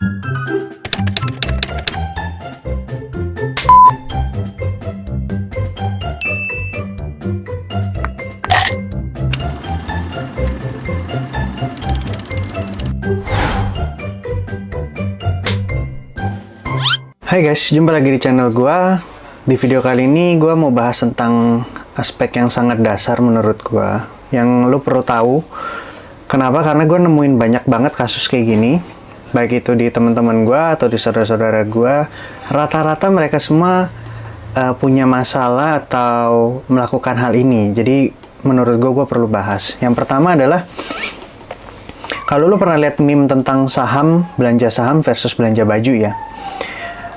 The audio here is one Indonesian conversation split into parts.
Hai guys, jumpa lagi di channel gua. Di video kali ini gua mau bahas tentang aspek yang sangat dasar menurut gua, yang lu perlu tahu. Kenapa? Karena gua nemuin banyak banget kasus kayak gini, baik itu di teman-teman gua atau di saudara-saudara gua. Rata-rata mereka semua punya masalah atau melakukan hal ini. Jadi menurut gua perlu bahas. Yang pertama adalah, kalau lu pernah lihat meme tentang saham, belanja saham versus belanja baju ya.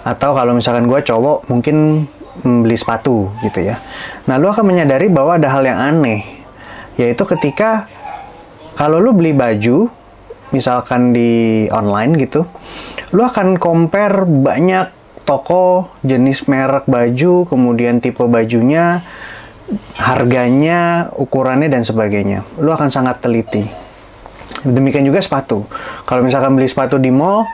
Atau kalau misalkan gue cowok, mungkin beli sepatu gitu ya. Nah, lu akan menyadari bahwa ada hal yang aneh. Yaitu ketika kalau lu beli baju, misalkan di online gitu, lu akan compare banyak toko, jenis merek baju, kemudian tipe bajunya, harganya, ukurannya, dan sebagainya. Lu akan sangat teliti. Demikian juga sepatu. Kalau misalkan beli sepatu di mall,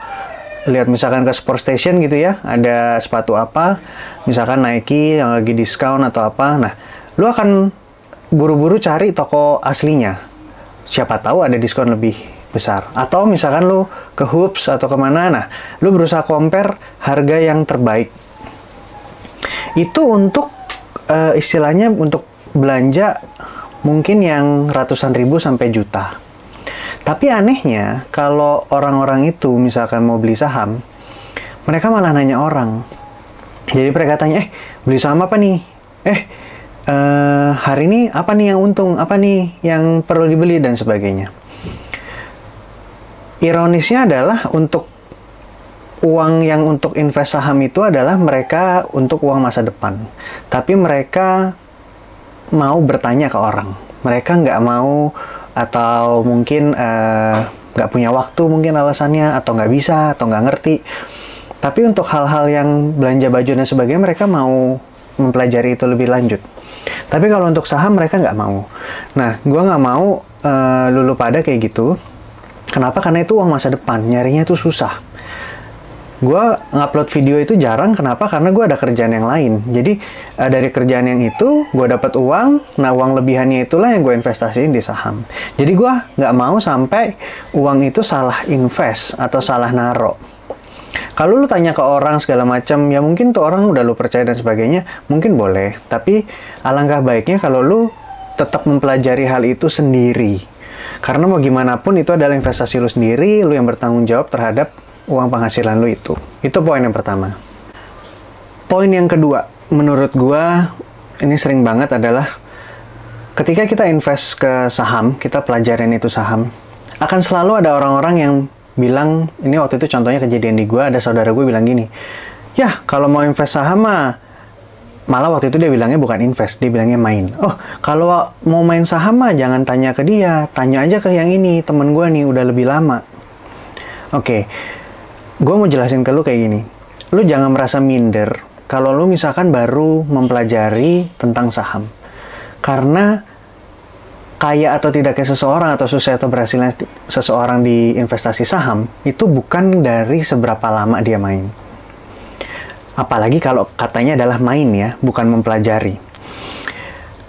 lihat misalkan ke Sport Station gitu ya, ada sepatu apa, misalkan Nike yang lagi diskon atau apa, nah lu akan buru-buru cari toko aslinya, siapa tahu ada diskon lebih besar. Atau misalkan lu ke Hoops atau kemana, nah lu berusaha compare harga yang terbaik. Itu untuk istilahnya untuk belanja mungkin yang ratusan ribu sampai juta. Tapi anehnya, kalau orang-orang itu misalkan mau beli saham, mereka malah nanya orang. Jadi mereka tanya, beli saham apa nih? Hari ini apa nih yang untung? Apa nih yang perlu dibeli? Dan sebagainya. Ironisnya adalah untuk uang yang untuk invest saham itu adalah mereka untuk uang masa depan. Tapi mereka mau bertanya ke orang. Mereka nggak mau, atau mungkin nggak punya waktu mungkin alasannya, atau nggak bisa, atau nggak ngerti. Tapi untuk hal-hal yang belanja baju dan sebagainya, mereka mau mempelajari itu lebih lanjut. Tapi kalau untuk saham, mereka nggak mau. Nah, gue nggak mau lulu pada kayak gitu. Kenapa? Karena itu uang masa depan, nyarinya itu susah. Gue ngupload video itu jarang, kenapa? Karena gue ada kerjaan yang lain. Jadi dari kerjaan yang itu, gue dapat uang, nah uang lebihannya itulah yang gue investasiin di saham. Jadi gue nggak mau sampai uang itu salah invest atau salah naro. Kalau lu tanya ke orang segala macam, ya mungkin tuh orang udah lu percaya dan sebagainya, mungkin boleh. Tapi alangkah baiknya kalau lu tetap mempelajari hal itu sendiri. Karena mau gimana pun itu adalah investasi lu sendiri, lu yang bertanggung jawab terhadap uang penghasilan lu itu. Itu poin yang pertama. Poin yang kedua, menurut gua ini sering banget adalah ketika kita invest ke saham, kita pelajarin itu saham, akan selalu ada orang-orang yang bilang, ini waktu itu contohnya kejadian di gua, ada saudara gue bilang gini, ya kalau mau invest saham mah, malah waktu itu dia bilangnya bukan invest, dia bilangnya main. Oh, kalau mau main saham mah jangan tanya ke dia, tanya aja ke yang ini, temen gua nih udah lebih lama. Oke. Gue mau jelasin ke lu kayak gini. Lu jangan merasa minder kalau lu misalkan baru mempelajari tentang saham. Karena kaya atau tidaknya seseorang atau sukses atau berhasilnya seseorang di investasi saham itu bukan dari seberapa lama dia main. Apalagi kalau katanya adalah main ya, bukan mempelajari.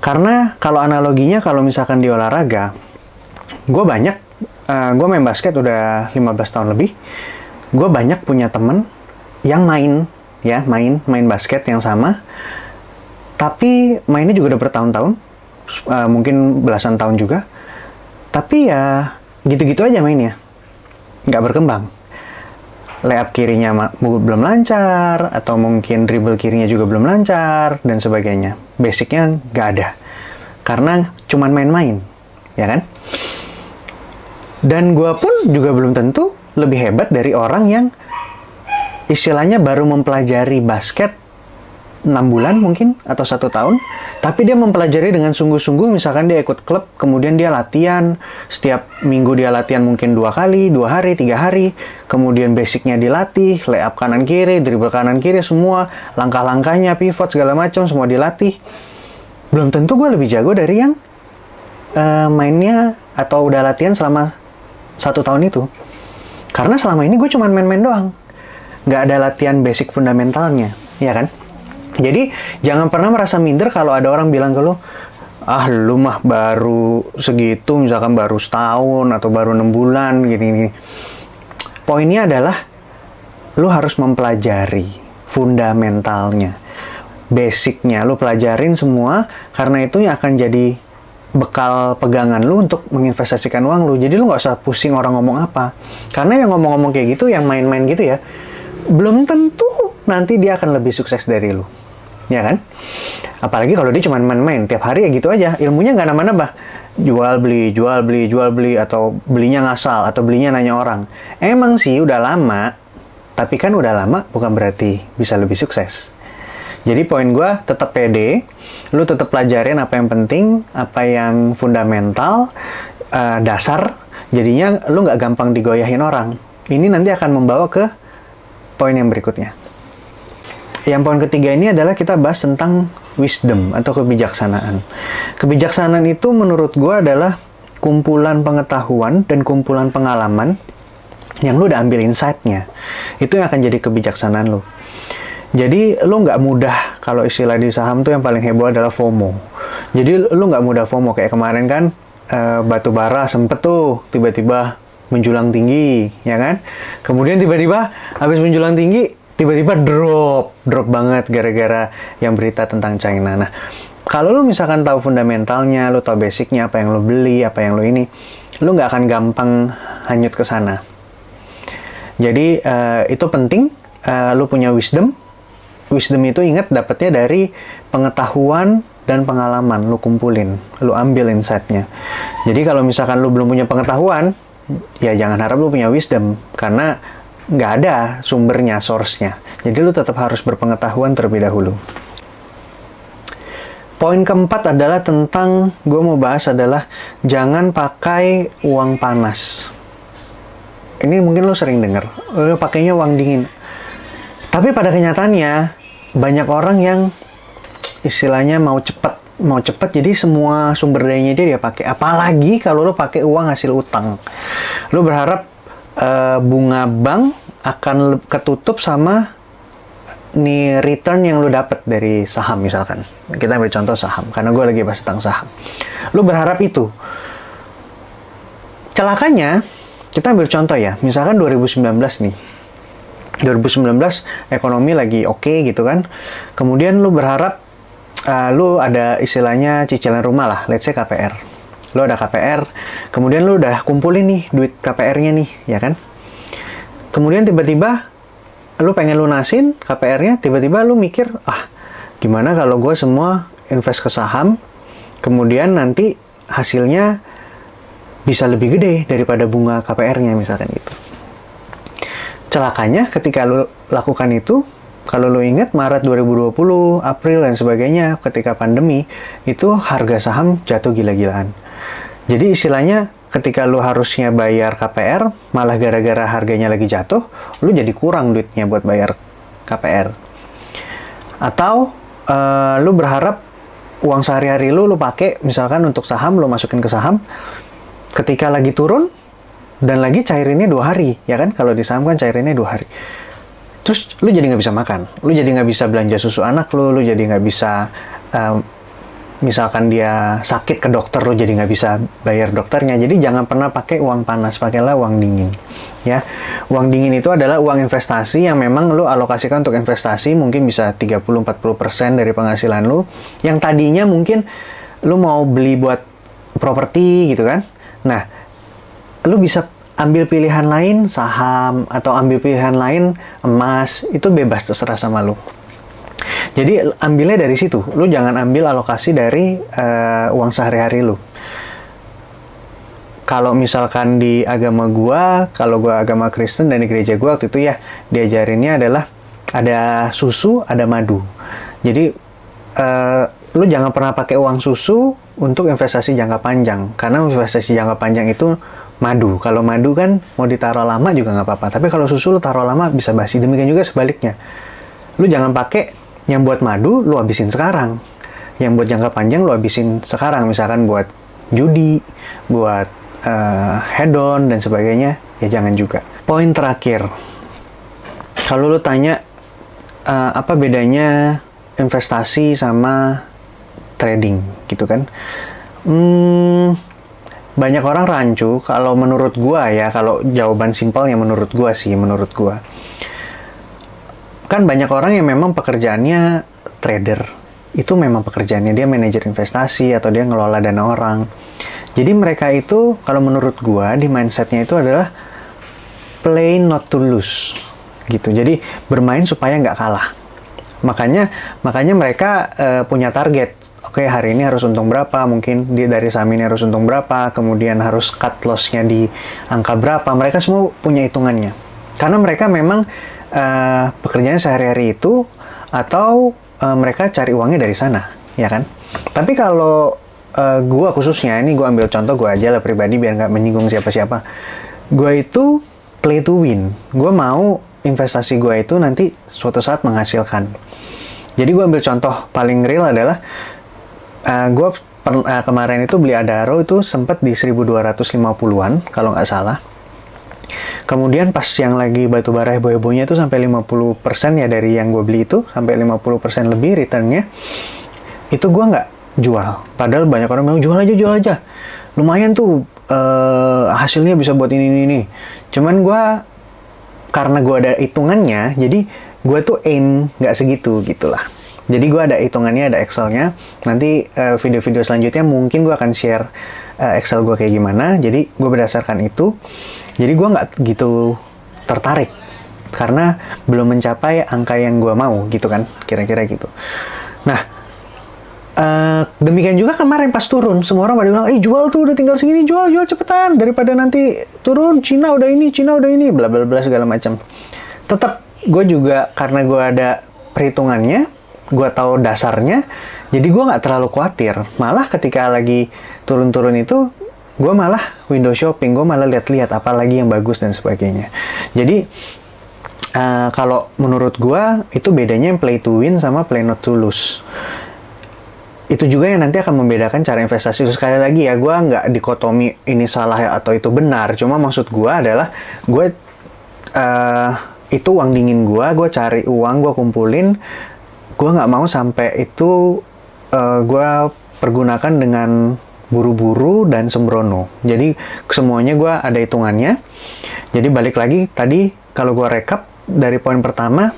Karena kalau analoginya kalau misalkan di olahraga, gue main basket udah 15 tahun lebih. Gue banyak punya temen yang main basket yang sama, tapi mainnya juga udah bertahun-tahun, mungkin belasan tahun juga, tapi ya gitu-gitu aja mainnya, nggak berkembang. Layup kirinya belum lancar, atau mungkin dribble kirinya juga belum lancar, dan sebagainya. Basicnya nggak ada, karena cuman main-main, ya kan? Dan gue pun juga belum tentu lebih hebat dari orang yang istilahnya baru mempelajari basket 6 bulan mungkin, atau 1 tahun, tapi dia mempelajari dengan sungguh-sungguh. Misalkan dia ikut klub, kemudian dia latihan, setiap minggu dia latihan mungkin 2 kali, 2 hari, 3 hari, kemudian basicnya dilatih, layup kanan kiri, dribble kanan kiri, semua, langkah-langkahnya, pivot, segala macam, semua dilatih. Belum tentu gue lebih jago dari yang mainnya atau udah latihan selama 1 tahun itu. Karena selama ini gue cuma main-main doang. Nggak ada latihan basic fundamentalnya, ya kan? Jadi, jangan pernah merasa minder kalau ada orang bilang ke lo, ah lu mah baru segitu, misalkan baru setahun atau baru 6 bulan, gini-gini. Poinnya adalah, lu harus mempelajari fundamentalnya. Basicnya, lu pelajarin semua, karena itu yang akan jadi bekal pegangan lu untuk menginvestasikan uang lu. Jadi lu nggak usah pusing orang ngomong apa. Karena yang ngomong-ngomong kayak gitu, yang main-main gitu ya, belum tentu nanti dia akan lebih sukses dari lu. Ya kan? Apalagi kalau dia cuma main-main, tiap hari ya gitu aja. Ilmunya nggak nambah-nambah. Jual beli, jual beli, jual beli, atau belinya ngasal, atau belinya nanya orang. Emang sih udah lama, tapi kan udah lama bukan berarti bisa lebih sukses. Jadi poin gue tetap pede, lu tetap pelajarin apa yang penting, apa yang fundamental, dasar, jadinya lu nggak gampang digoyahin orang. Ini nanti akan membawa ke poin yang berikutnya. Yang poin ketiga ini adalah kita bahas tentang wisdom atau kebijaksanaan. Kebijaksanaan itu menurut gue adalah kumpulan pengetahuan dan kumpulan pengalaman yang lu udah ambil insight-nya. Itu yang akan jadi kebijaksanaan lu. Jadi, lu nggak mudah, kalau istilah di saham tuh yang paling heboh adalah FOMO. Jadi, lu nggak mudah FOMO. Kayak kemarin kan, batu bara sempet tuh tiba-tiba menjulang tinggi, ya kan? Kemudian tiba-tiba, habis menjulang tinggi, tiba-tiba drop banget gara-gara yang berita tentang China. Nah, kalau lu misalkan tahu fundamentalnya, lu tahu basicnya, apa yang lu beli, apa yang lu ini, lu nggak akan gampang hanyut ke sana. Jadi, itu penting, lu punya wisdom. Wisdom itu ingat dapatnya dari pengetahuan dan pengalaman, lu kumpulin, lu ambil insight-nya. Jadi kalau misalkan lu belum punya pengetahuan, ya jangan harap lu punya wisdom, karena nggak ada sumbernya, source-nya. Jadi lu tetap harus berpengetahuan terlebih dahulu. Poin keempat adalah tentang, gue mau bahas adalah, jangan pakai uang panas. Ini mungkin lu sering dengar, lu pakainya uang dingin. Tapi pada kenyataannya, banyak orang yang istilahnya mau cepat, jadi semua sumber dayanya dia pakai. Apalagi kalau lo pakai uang hasil utang, lo berharap bunga bank akan ketutup sama nih return yang lo dapat dari saham misalkan. Kita ambil contoh saham, karena gue lagi bahas tentang saham. Lo berharap itu. Celakanya, kita ambil contoh ya, misalkan 2019 nih. 2019 ekonomi lagi oke gitu kan. Kemudian lu berharap lu ada istilahnya cicilan rumah lah, let's say KPR. Lu ada KPR, kemudian lu udah kumpulin nih duit KPR-nya nih, ya kan? Kemudian tiba-tiba lu pengen lunasin KPR-nya, tiba-tiba lu mikir, gimana kalau gue semua invest ke saham, kemudian nanti hasilnya bisa lebih gede daripada bunga KPR-nya misalkan gitu. Celakanya ketika lu lakukan itu, kalau lu ingat Maret 2020, April dan sebagainya, ketika pandemi, itu harga saham jatuh gila-gilaan. Jadi istilahnya ketika lu harusnya bayar KPR, malah gara-gara harganya lagi jatuh, lu jadi kurang duitnya buat bayar KPR. Atau lu berharap uang sehari-hari lu pakai misalkan untuk saham, lu masukin ke saham, ketika lagi turun, dan lagi cairinnya 2 hari, ya kan? Kalau di saham kan cairinnya 2 hari. Terus lu jadi nggak bisa makan, lu jadi nggak bisa belanja susu anak lu jadi nggak bisa, misalkan dia sakit ke dokter, lu jadi nggak bisa bayar dokternya. Jadi jangan pernah pakai uang panas, pakailah uang dingin. Ya, uang dingin itu adalah uang investasi yang memang lu alokasikan untuk investasi, mungkin bisa 30-40% dari penghasilan lu, yang tadinya mungkin lu mau beli buat properti gitu kan. Nah, lu bisa ambil pilihan lain saham atau ambil pilihan lain emas, itu bebas terserah sama lu. Jadi ambilnya dari situ, lu jangan ambil alokasi dari uang sehari-hari lu. Kalau misalkan di agama gua, kalau gua agama Kristen dan di gereja gua waktu itu ya diajarinnya adalah ada susu, ada madu. Jadi lu jangan pernah pakai uang susu untuk investasi jangka panjang, karena investasi jangka panjang itu madu. Kalau madu kan mau ditaruh lama juga nggak apa-apa. Tapi kalau susu lu taruh lama bisa basi. Demikian juga sebaliknya. Lu jangan pakai yang buat madu lu habisin sekarang. Yang buat jangka panjang lu habisin sekarang. Misalkan buat judi, buat hedon dan sebagainya, ya jangan juga. Poin terakhir, kalau lu tanya apa bedanya investasi sama trading gitu kan, banyak orang rancu. Kalau menurut gua ya, kalau jawaban simpelnya menurut gua kan banyak orang yang memang pekerjaannya trader, itu memang pekerjaannya dia manajer investasi atau dia ngelola dana orang. Jadi mereka itu kalau menurut gua di mindsetnya itu adalah play not to lose gitu. Jadi bermain supaya nggak kalah. Makanya mereka punya target. Oke, hari ini harus untung berapa, mungkin dari saham ini harus untung berapa, kemudian harus cut loss-nya di angka berapa. Mereka semua punya hitungannya. Karena mereka memang pekerjaannya sehari-hari itu, atau mereka cari uangnya dari sana, ya kan? Tapi kalau gua khususnya, ini gua ambil contoh gua aja lah pribadi biar nggak menyinggung siapa-siapa. Gua itu play to win. Gua mau investasi gua itu nanti suatu saat menghasilkan. Jadi gua ambil contoh paling real adalah gua kemarin itu beli Adaro itu sempat di 1250-an kalau nggak salah. Kemudian pas yang lagi batu bara heboh-hebohnya itu sampai 50% ya dari yang gue beli itu, sampai 50% lebih returnnya, itu gue nggak jual. Padahal banyak orang bilang jual aja. Lumayan tuh hasilnya bisa buat ini. Cuman gue, karena gue ada hitungannya, jadi gue tuh aim nggak segitu gitulah. Jadi gue ada hitungannya, ada Excelnya. Nanti video-video selanjutnya mungkin gue akan share Excel gue kayak gimana. Jadi gue berdasarkan itu. Jadi gue nggak gitu tertarik karena belum mencapai angka yang gue mau gitu kan, kira-kira gitu. Nah, demikian juga kemarin pas turun, semua orang pada bilang, jual tuh udah tinggal segini, jual cepetan daripada nanti turun, Cina udah ini, bla bla bla segala macam. Tetap gue juga karena gue ada perhitungannya, gue tahu dasarnya, jadi gue nggak terlalu khawatir. Malah ketika lagi turun-turun itu, gue malah window shopping, gue malah lihat-lihat apa lagi yang bagus dan sebagainya. Jadi kalau menurut gue itu bedanya yang play to win sama play not to lose. Itu juga yang nanti akan membedakan cara investasi. Sekali lagi ya, gue nggak dikotomi ini salah atau itu benar. Cuma maksud gue adalah gue itu uang dingin gue cari uang, gue kumpulin. Gue nggak mau sampai itu gue pergunakan dengan buru-buru dan sembrono. Jadi semuanya gue ada hitungannya. Jadi balik lagi tadi, kalau gue rekap dari poin pertama,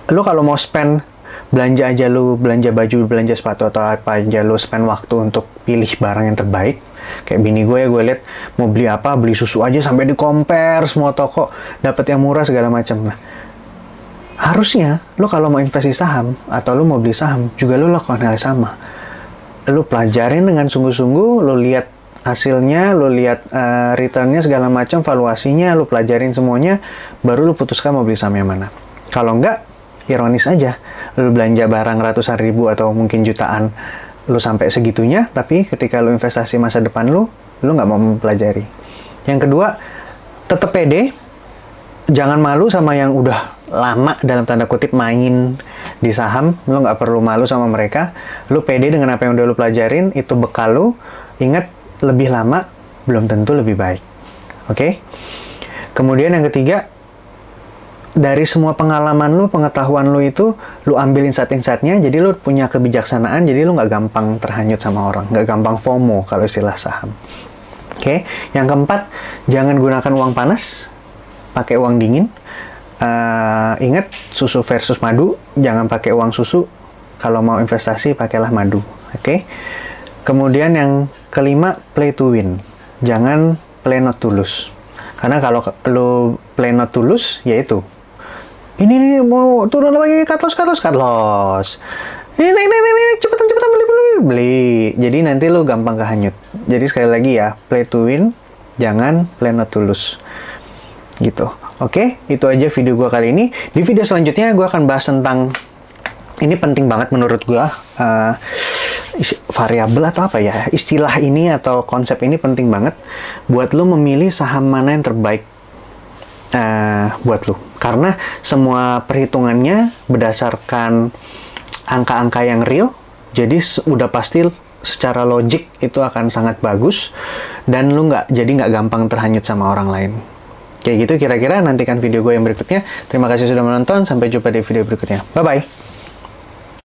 lo kalau mau spend belanja aja, lo belanja baju, belanja sepatu atau apa aja, lo spend waktu untuk pilih barang yang terbaik. Kayak bini gue ya, gue lihat mau beli apa, beli susu aja sampai di compare semua toko, dapat yang murah segala macam. Nah, harusnya lo kalau mau investasi saham atau lo mau beli saham juga lo lakukan hal sama. Lu pelajarin dengan sungguh-sungguh, lu lihat hasilnya, lu lihat returnnya segala macam, valuasinya, lu pelajarin semuanya, baru lu putuskan mau beli saham yang mana. Kalau enggak, ironis aja, lu belanja barang ratusan ribu atau mungkin jutaan, lu sampai segitunya, tapi ketika lu investasi masa depan lu nggak mau mempelajari. Yang kedua, tetap pede, jangan malu sama yang udah lama dalam tanda kutip main di saham. Lo nggak perlu malu sama mereka. Lo pede dengan apa yang udah lo pelajarin, itu bekal lo. Ingat, lebih lama belum tentu lebih baik. Oke? Kemudian yang ketiga, dari semua pengalaman lo, pengetahuan lo itu, lo ambil insight-insightnya, jadi lo punya kebijaksanaan, jadi lo nggak gampang terhanyut sama orang, nggak gampang FOMO kalau istilah saham. Oke? Yang keempat, jangan gunakan uang panas, pakai uang dingin. Ingat, susu versus madu, jangan pakai uang susu. Kalau mau investasi, pakailah madu. Oke? Kemudian yang kelima, play to win. Jangan play not to lose. Karena kalau lo play not to lose, yaitu ini mau turun lagi, cut loss. Ini cepetan beli. Jadi nanti lo gampang kehanyut. Jadi sekali lagi ya, play to win, jangan play not to lose. Gitu. Oke, itu aja video gue kali ini. Di video selanjutnya gue akan bahas tentang, ini penting banget menurut gue, variabel atau apa ya, istilah ini atau konsep ini penting banget buat lo memilih saham mana yang terbaik buat lo. Karena semua perhitungannya berdasarkan angka-angka yang real, jadi udah pasti secara logik itu akan sangat bagus dan lo nggak gampang terhanyut sama orang lain. Kayak gitu kira-kira, nantikan video gue yang berikutnya. Terima kasih sudah menonton, sampai jumpa di video berikutnya. Bye-bye!